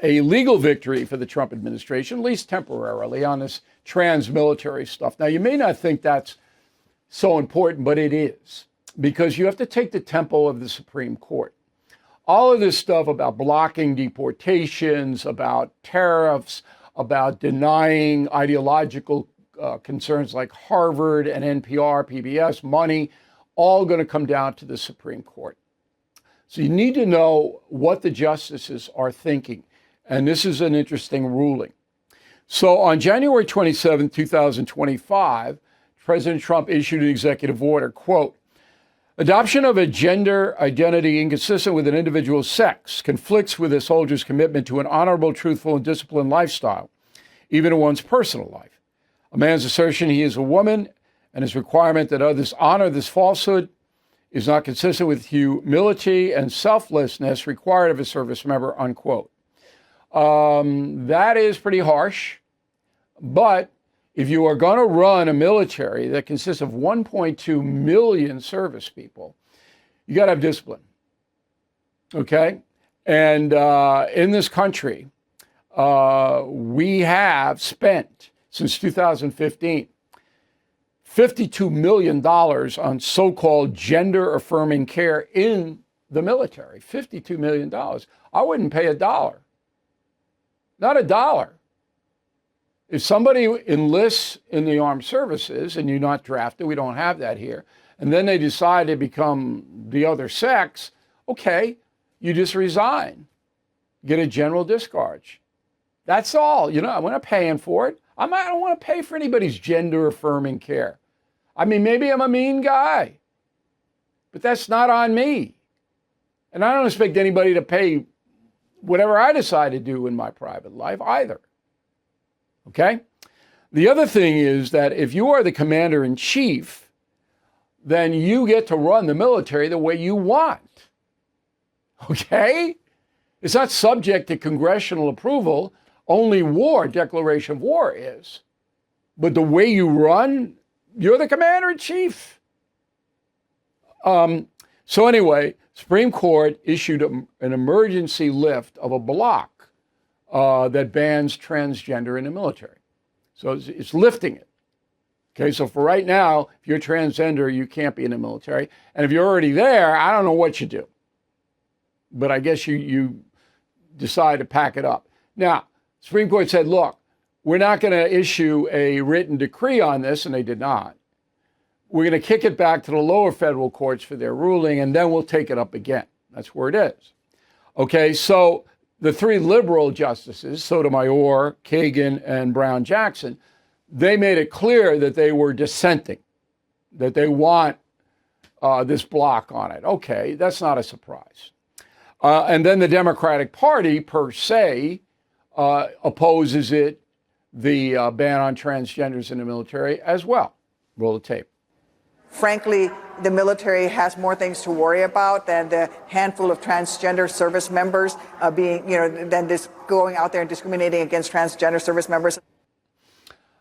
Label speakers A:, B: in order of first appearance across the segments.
A: a legal victory for the Trump administration, at least temporarily, on this trans military stuff. Now, you may not think that's so important, but it is, because you have to take the tempo of the Supreme Court. All of this stuff about blocking deportations, about tariffs, about denying ideological concerns like Harvard and NPR, PBS, money, all going to come down to the Supreme Court. So you need to know what the justices are thinking. And this is an interesting ruling. So on January 27, 2025, President Trump issued an executive order, quote, adoption of a gender identity inconsistent with an individual's sex conflicts with a soldier's commitment to an honorable, truthful, and disciplined lifestyle, even in one's personal life. A man's assertion he is a woman and his requirement that others honor this falsehood is not consistent with humility and selflessness required of a service member, unquote. That is pretty harsh, but if you are going to run a military that consists of 1.2 million service people, you got to have discipline, okay? And in this country, we have spent, since 2015, $52 million on so-called gender-affirming care in the military. $52 million. I wouldn't pay $1. Not $1. If somebody enlists in the armed services and you're not drafted, we don't have that here, and then they decide to become the other sex, okay, you just resign, get a general discharge. That's all. You know, we're not paying for it. I don't want to pay for anybody's gender-affirming care. I mean, maybe I'm a mean guy, but that's not on me. And I don't expect anybody to pay whatever I decide to do in my private life either. Okay? The other thing is that if you are the commander in chief, then you get to run the military the way you want. Okay? It's not subject to congressional approval. Only war, declaration of war is. But the way you run, you're the commander in chief. So anyway, Supreme Court issued an emergency lift of a block that bans transgender in the military. So it's lifting it. Okay, so for right now, if you're transgender, you can't be in the military. And if you're already there, I don't know what you do. But I guess you decide to pack it up. Now, Supreme Court said, look, we're not going to issue a written decree on this, and they did not. We're going to kick it back to the lower federal courts for their ruling, and then we'll take it up again. That's where it is. Okay, so the three liberal justices, Sotomayor, Kagan, and Brown-Jackson, they made it clear that they were dissenting, that they want this block on it. Okay, that's not a surprise. And then the Democratic Party, per se, opposes it, the ban on transgenders in the military as well. Roll the tape.
B: Frankly, the military has more things to worry about than the handful of transgender service members than this going out there and discriminating against transgender service members.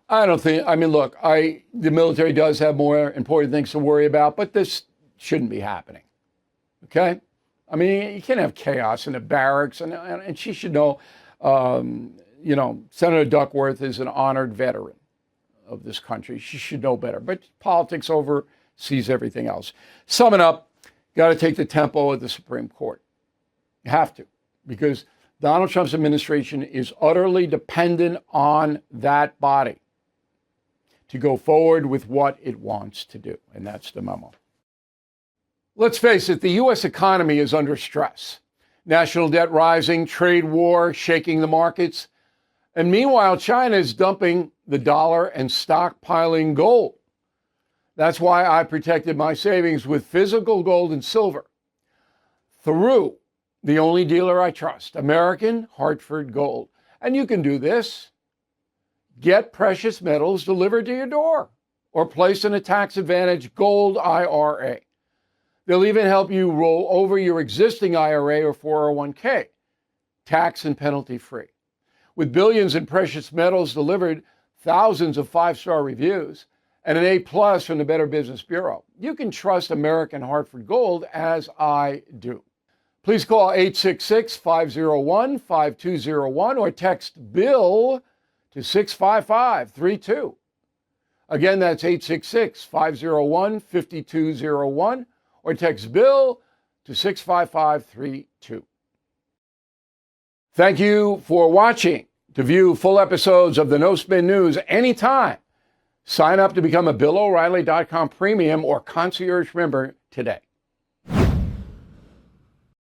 A: I don't think, I mean, look, the military does have more important things to worry about, but this shouldn't be happening. Okay? I mean, you can't have chaos in the barracks, and she should know, Senator Duckworth is an honored veteran of this country. She should know better, but politics oversees everything else. Summing up, got to take the tempo of the Supreme Court. You have to, because Donald Trump's administration is utterly dependent on that body to go forward with what it wants to do, and that's the memo. Let's face it, the U.S. economy is under stress. National debt rising, trade war shaking the markets, and meanwhile, China is dumping the dollar and stockpiling gold. That's why I protected my savings with physical gold and silver through the only dealer I trust, American Hartford Gold. And you can do this. Get precious metals delivered to your door or place in a tax-advantaged gold IRA. They'll even help you roll over your existing IRA or 401k, tax and penalty free. With billions in precious metals delivered, thousands of five-star reviews, and an A+ from the Better Business Bureau, you can trust American Hartford Gold as I do. Please call 866-501-5201 or text BILL to 65532. Again, that's 866-501-5201 or text BILL to 65532. Thank you for watching. To view full episodes of the No Spin News anytime, sign up to become a BillO'Reilly.com premium or concierge member today.